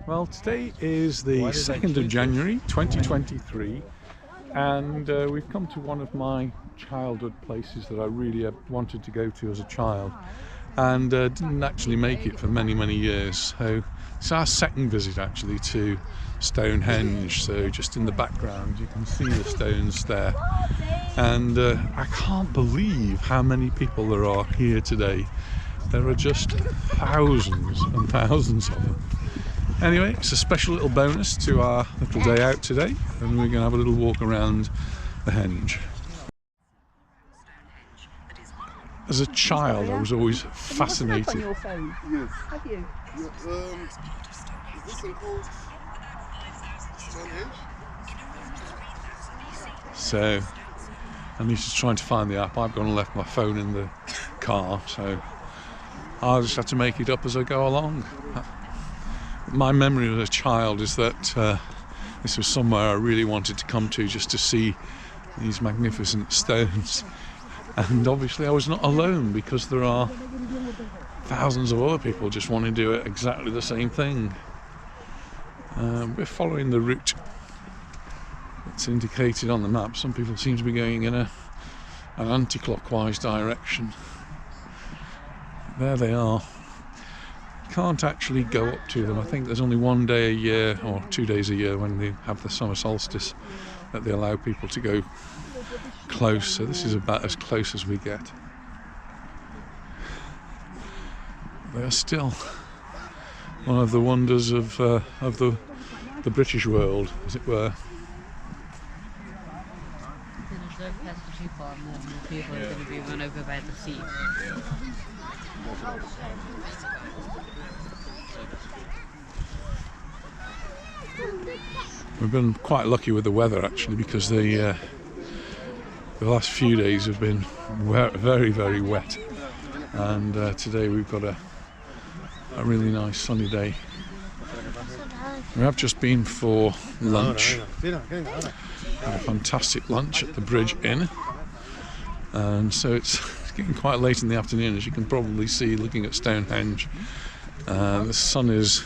Well, today is the 2nd of January 2023, and we've come to one of my childhood places that I really wanted to go to as a child, and didn't actually make it for many years. So it's our second visit actually to Stonehenge. So just in the background you can see the stones there, and I can't believe how many people there are here today. There are just thousands and thousands of them. Anyway, it's a special little bonus to our little day out today, and we're going to have a little walk around the henge. As a child, I was always fascinated. On your phone? Yes. Have you? Yeah, is this one called Stonehenge? So I'm just trying to find the app. I've gone and left my phone in the car, so I'll just have to make it up as I go along. My memory as a child is that this was somewhere I really wanted to come to, just to see these magnificent stones. And obviously I was not alone, because there are thousands of other people just wanting to do it exactly the same thing. We're following the route that's indicated on the map. Some people seem to be going in an anti-clockwise direction. There they are. Can't actually go up to them. I think there's only one day a year or 2 days a year when they have the summer solstice that they allow people to go close, so this is about as close as we get. They're still one of the wonders of the British world, as it were. People are going to be run over by the sea. We've been quite lucky with the weather actually, because the last few days have been very wet, and today we've got a really nice sunny day. We have just been for lunch. Had a fantastic lunch at the Bridge Inn, and so it's getting quite late in the afternoon, as you can probably see looking at Stonehenge. The sun is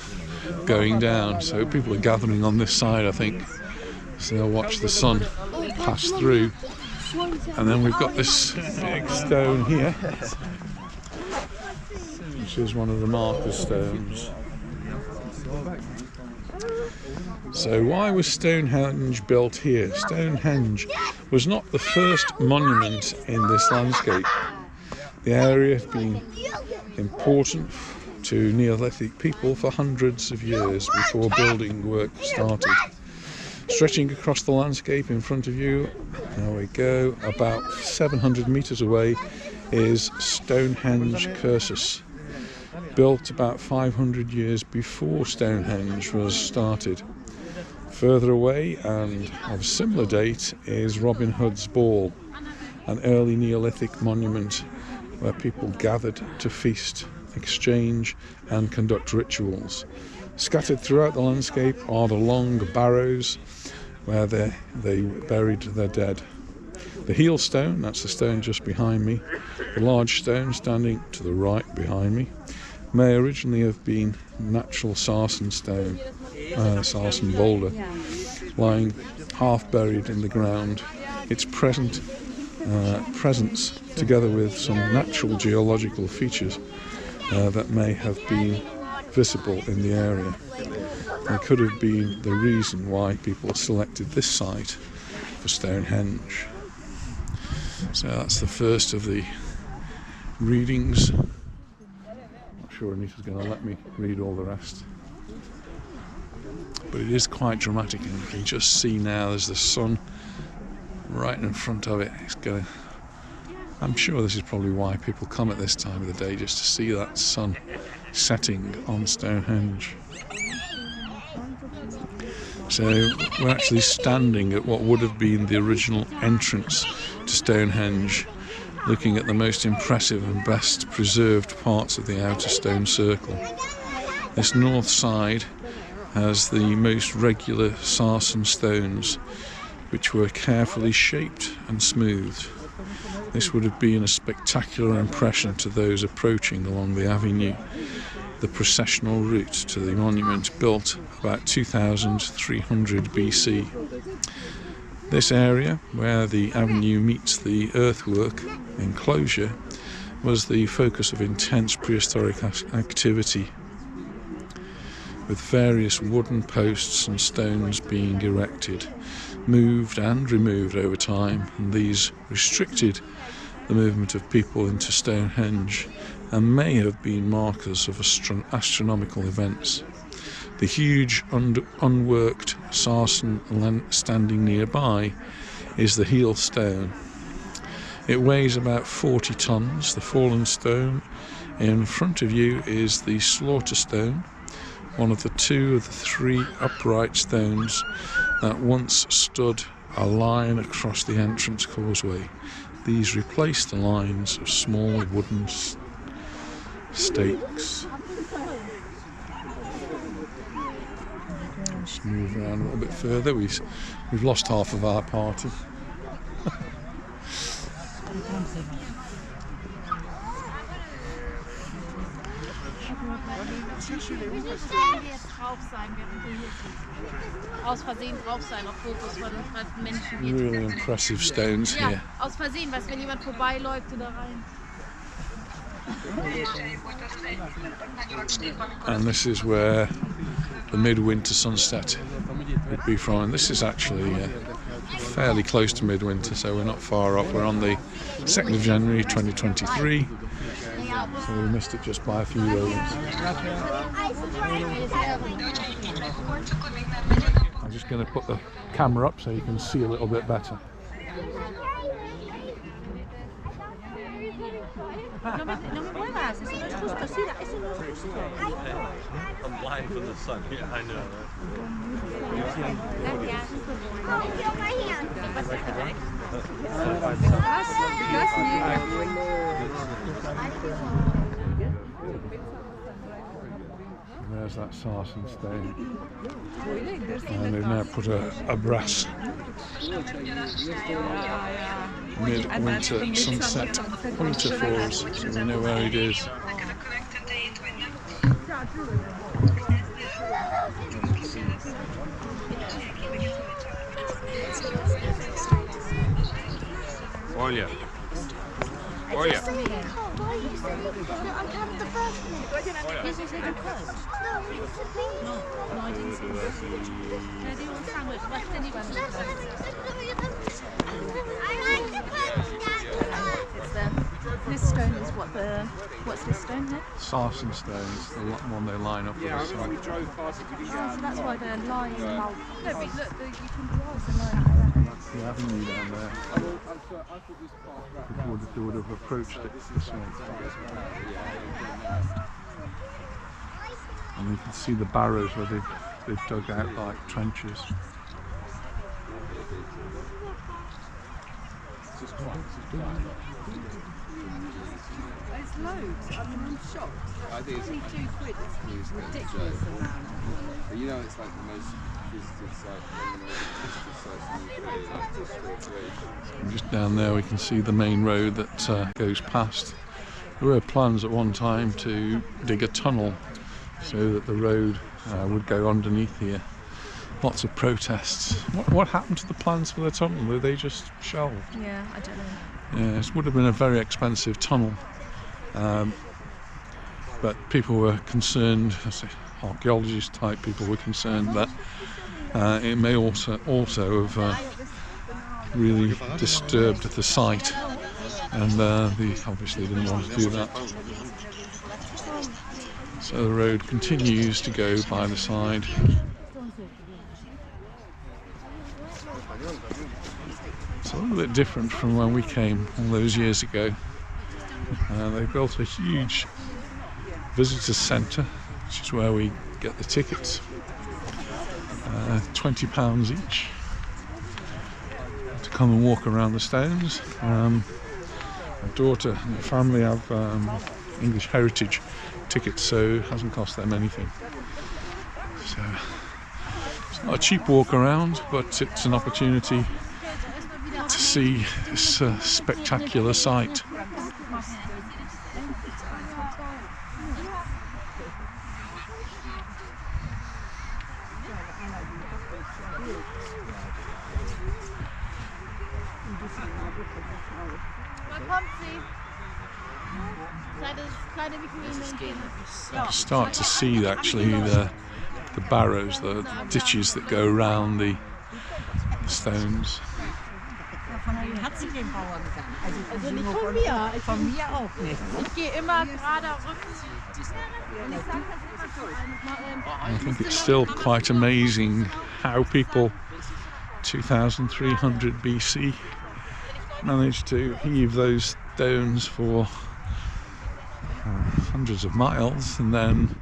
going down, so people are gathering on this side, I think, so they'll watch the sun pass through. And then we've got this big stone here, which is one of the marker stones. So why was Stonehenge built here? Stonehenge was not the first monument in this landscape. The area had been important to Neolithic people for hundreds of years before building work started. Stretching across the landscape in front of you, there we go, about 700 metres away is Stonehenge Cursus, built about 500 years before Stonehenge was started. Further away, and of similar date, is Robin Hood's Ball, an early Neolithic monument where people gathered to feast, exchange and conduct rituals. Scattered throughout the landscape are the long barrows where they buried their dead. The heel stone, that's the stone just behind me, the large stone standing to the right behind me, may originally have been natural sarsen stone, sarsen boulder, lying half buried in the ground. Its presence, together with some natural geological features that may have been visible in the area, and could have been the reason why people selected this site for Stonehenge. So that's the first of the readings. Not sure Anita's going to let me read all the rest, but it is quite dramatic, and you can just see now there's the sun right in front of it. I'm sure this is probably why people come at this time of the day, just to see that sun setting on Stonehenge. So we're actually standing at what would have been the original entrance to Stonehenge, looking at the most impressive and best preserved parts of the outer stone circle. This north side has the most regular sarsen stones, which were carefully shaped and smoothed. This would have been a spectacular impression to those approaching along the avenue. the processional route to the monument, built about 2300 BC. This area, where the avenue meets the earthwork enclosure, was the focus of intense prehistoric activity, with various wooden posts and stones being erected, moved and removed over time, and these restricted the movement of people into Stonehenge and may have been markers of astronomical events. The huge unworked sarsen standing nearby is the heel stone. It weighs about 40 tons. The fallen stone in front of you is the slaughter stone, one of the three upright stones that once stood a line across the entrance causeway. These replaced the lines of small wooden stakes. Let's move around a little bit further. We've lost half of our party. Aus Versehen drauf sein, auf Fotos von Menschen geht. Really impressive stones Ja, here. aus Versehen, was, wenn jemand vorbeiläuft oder rein. And this is where the midwinter sunset would be from. And this is actually fairly close to midwinter, so we're not far off. We're on the 2nd of January 2023, so we missed it just by a few days. I'm just going to put the camera up so you can see a little bit better. I'm blind from the sun. Yeah, I know. There's that sarsen stone. And they've now put a brass midwinter sunset hunter for us, so we know where it is. Olha. Olha. This stone is what's this stone here? Sarsen stones, the one they line up with the side. So that's why they're lying. No, but look, you can drive the line like that. That's the avenue down there. People would have approached it this way. And you can see the barrows where they've dug out like trenches. There's loads. I mean, I'm shocked. I think it's 22 quid. It's ridiculous amount. You know, it's like the most visited site, one of the most visited sites in the UK. And just down there we can see the main road that goes past. There were plans at one time to dig a tunnel so that the road would go underneath here. Lots of protests. What happened to the plans for the tunnel? Were they just shelved? Yeah, I don't know. Yeah, this would have been a very expensive tunnel, but people were concerned, archaeologist type people were concerned that it may also have really disturbed the site, and they obviously didn't want to do that. So the road continues to go by the side. It's a little bit different from when we came all those years ago. They built a huge visitor centre, which is where we get the tickets. £20 each to come and walk around the stones. My daughter and her family have English heritage tickets, so it hasn't cost them anything. So it's not a cheap walk around, but it's an opportunity to see this spectacular sight. Man kommt sie. Kleine Mini-Männchen. You start to see actually the barrows, the ditches that go around the stones. Hat sie den Bauer gegangen? Also nicht von mir. Von mir auch nicht. Ich gehe immer gerade Rücken. Und ich sage das immer I think it's still quite amazing how people 2300 BC managed to heave those stones for hundreds of miles and then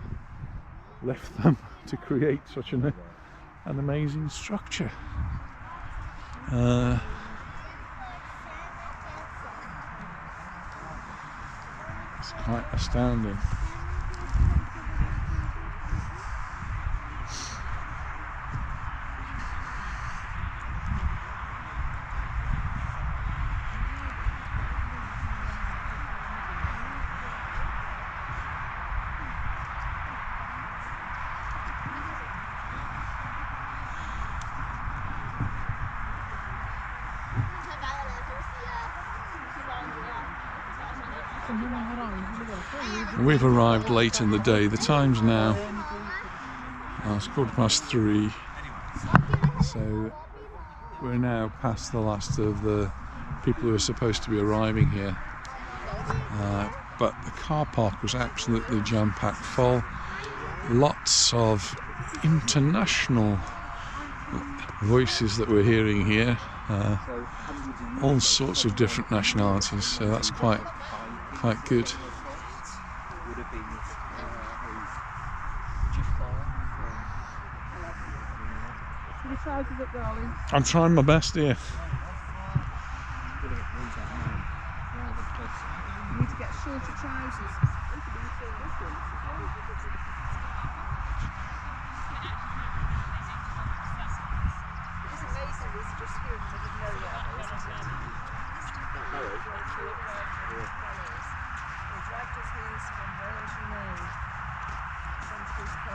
left them to create such an amazing structure. It's quite astounding. We've arrived late in the day. The time's now it's 3:15, so we're now past the last of the people who are supposed to be arriving here. But the car park was absolutely jam-packed full. Lots of international voices that we're hearing here. All sorts of different nationalities, so that's quite good. I'm trying my best here. You need to get shorter trousers. It's amazing, it's just here, I didn't know that, isn't it?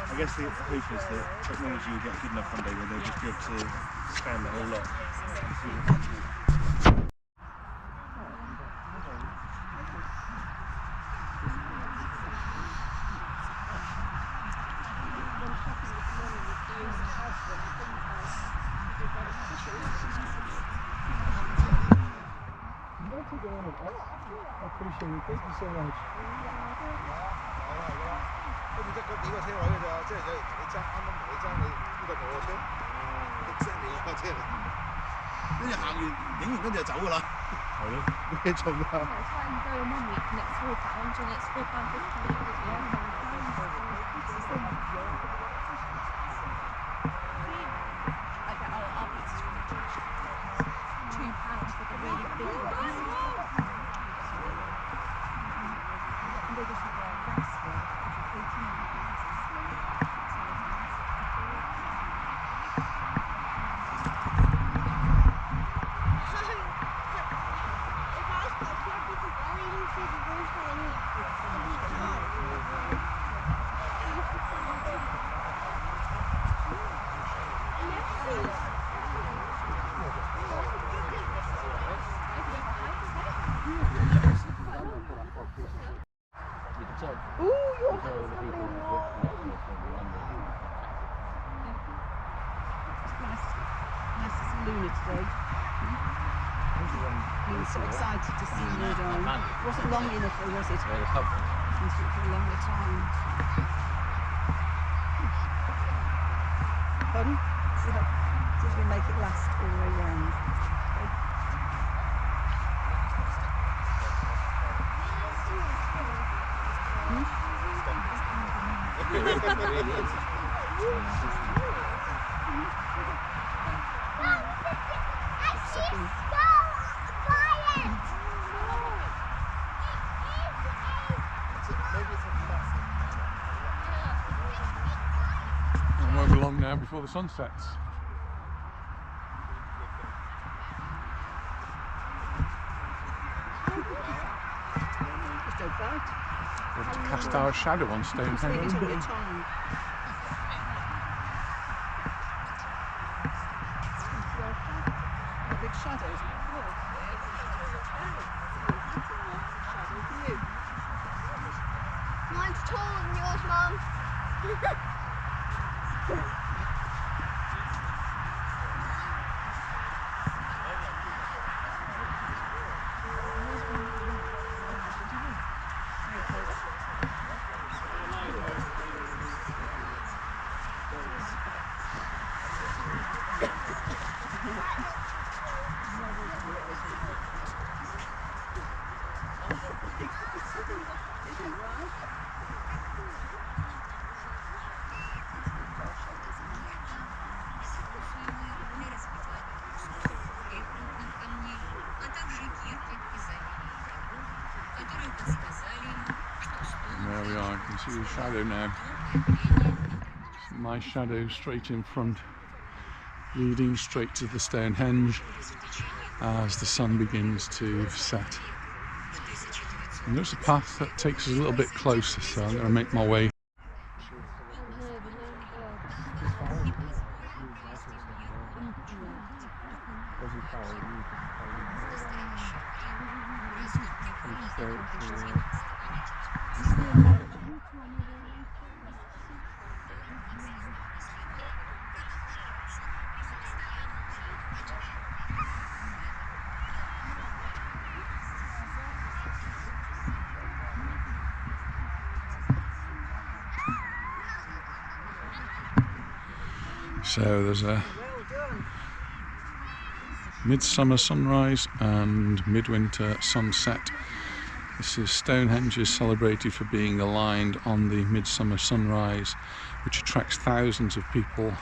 I guess the hope is that technology will get good enough one day where they'll just be able to scan the whole lot. I appreciate it. Thank you so much. 咁即嗰幾個車位嘅咋，即係你爭啱啱你爭你呢個我嘅車，exactly 個車嚟，跟住行完影完跟住就走㗎啦，係咯，冇嘢做㗎。Today. He was so excited to see you. It wasn't long enough, though, was it? It was for a longer time. Pardon? Did we make it last all the way round? And we're along now before the sun sets. Just outside. We have to cast our shadow on Stonehenge. Leave it on your tongue. shadows. Mine's taller than yours, Mum. There we are, you can see the shadow now. My shadow straight in front, leading straight to the Stonehenge as the sun begins to set. And there's a path that takes us a little bit closer, so I'm going to make my way. So there's a midsummer sunrise and midwinter sunset. This is Stonehenge is celebrated for being aligned on the midsummer sunrise, which attracts thousands of people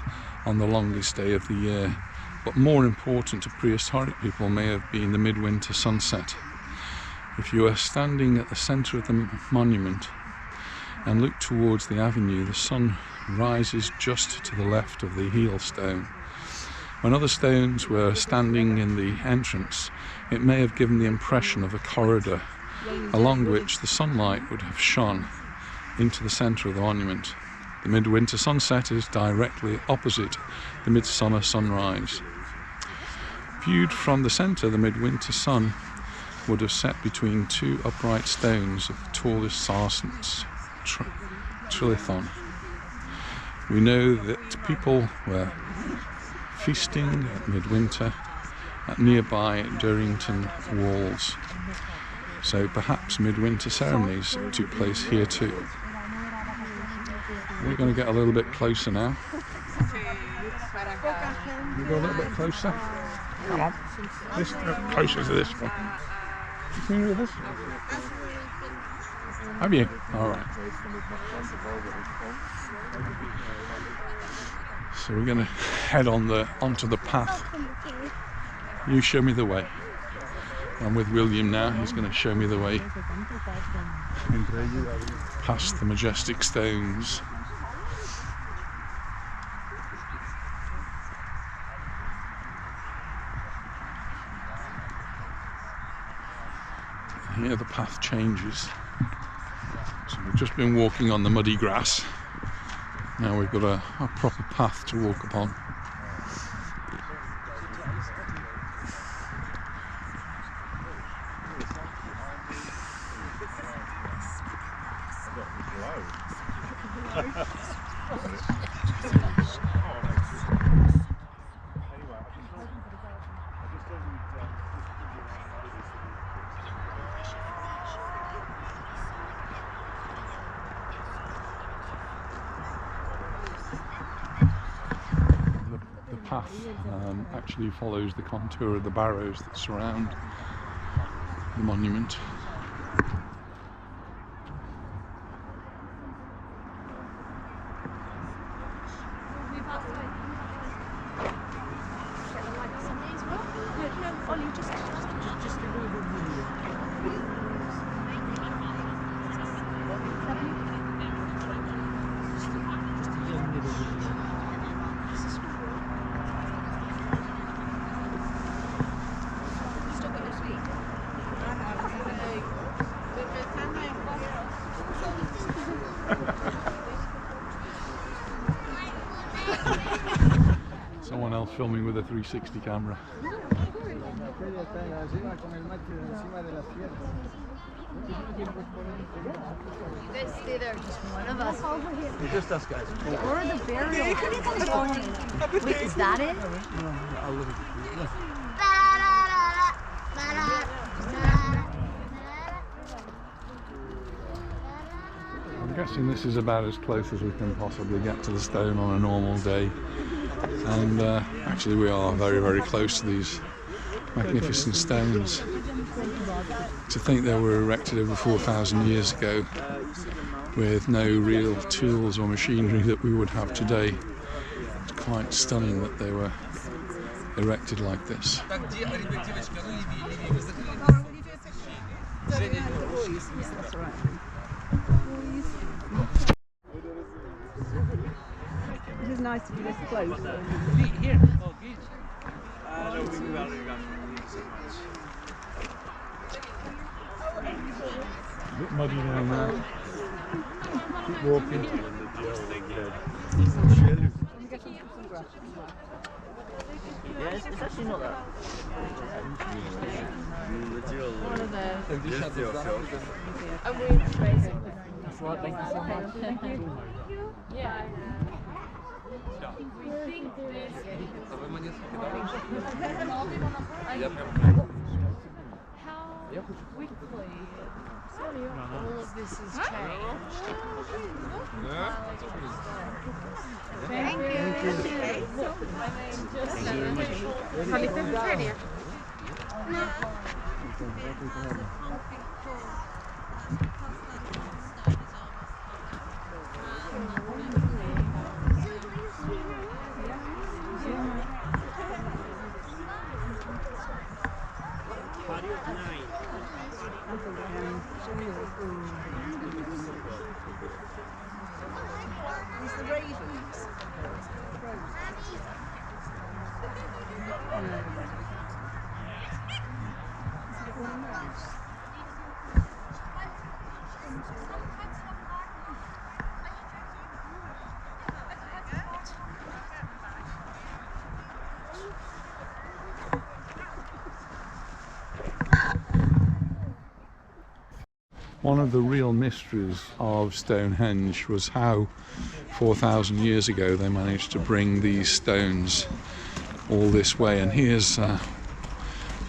on the longest day of the year. But more important to prehistoric people may have been the midwinter sunset. If you are standing at the centre of the monument and look towards the avenue, the sun rises just to the left of the heel stone. When other stones were standing in the entrance, it may have given the impression of a corridor along which the sunlight would have shone into the centre of the monument. The midwinter sunset is directly opposite the midsummer sunrise. Viewed from the centre, the midwinter sun would have set between two upright stones of the tallest sarsents, trilithon. We know that people were feasting at midwinter at nearby Durrington walls, so perhaps midwinter ceremonies took place here too. We're going to get a little bit closer now. You go a little bit closer. Come on, this closer to this one. You familiar with this? Have you? All right. So we're going to head onto the path. You show me the way. I'm with William now. He's going to show me the way past the majestic stones. Here the path changes. So we've just been walking on the muddy grass. Now we've got a proper path to walk upon. The path actually follows the contour of the barrows that surround the monument. Someone else filming with a 360 camera. You guys stay there, just one of us. Just us guys. Or the burial. Wait, is that it? I'm guessing this is about as close as we can possibly get to the stone on a normal day. And actually we are very, very close to these magnificent stones. To think they were erected over 4,000 years ago with no real tools or machinery that we would have today. It's quite stunning that they were erected like this. It is nice to be this close. Here. Oh, good. No, we got it. A bit muddy down there. Keep walking. Yeah, it's actually not that. One of those. I'm waiting for it. That's right, thank you so much. Thank you. Yeah. We think this. How quickly all of this has changed. Thank you. It's the ravens. One of the real mysteries of Stonehenge was how 4,000 years ago they managed to bring these stones all this way, and here's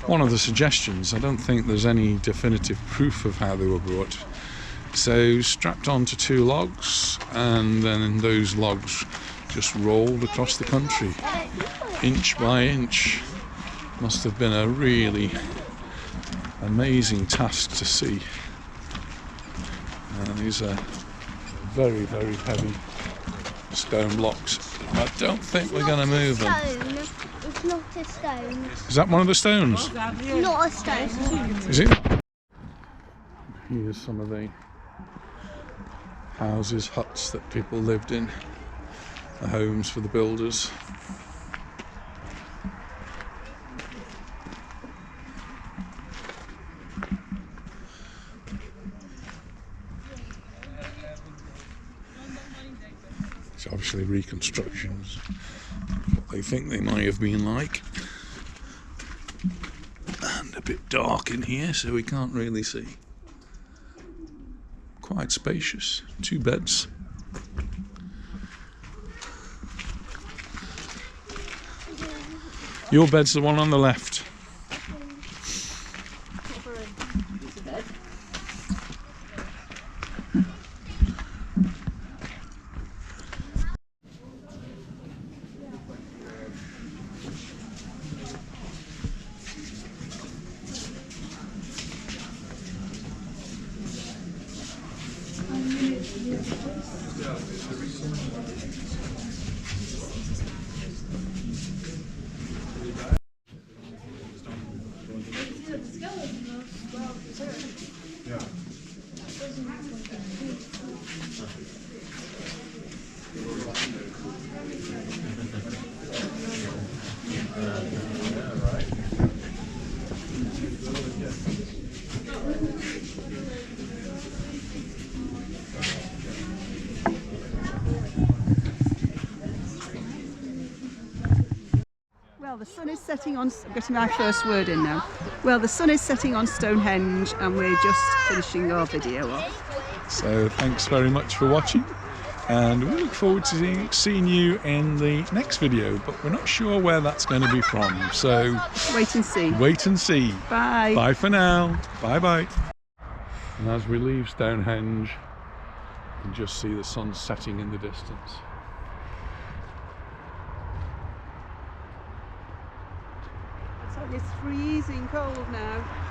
one of the suggestions. I don't think there's any definitive proof of how they were brought. So strapped onto 2 logs, and then those logs just rolled across the country, inch by inch. Must have been a really amazing task to see. And these are very, very heavy stone blocks. I don't think we're going to move them. It's not a stone. Is that one of the stones? Not a stone. Is it? Here's some of the houses, huts that people lived in, the homes for the builders. It's obviously reconstructions, what they think they might have been like. And a bit dark in here, so we can't really see. Quite spacious, 2 beds. Your bed's the one on the left. Well, the sun is setting on. I'm getting my first word in now. Well, the sun is setting on Stonehenge, and we're just finishing our video off. So thanks very much for watching, and we look forward to seeing you in the next video, but we're not sure where that's going to be from, so Wait and see. wait and see. Bye. Bye for now. Bye bye. And as we leave Stonehenge, you can just see the sun setting in the distance. It's freezing cold now.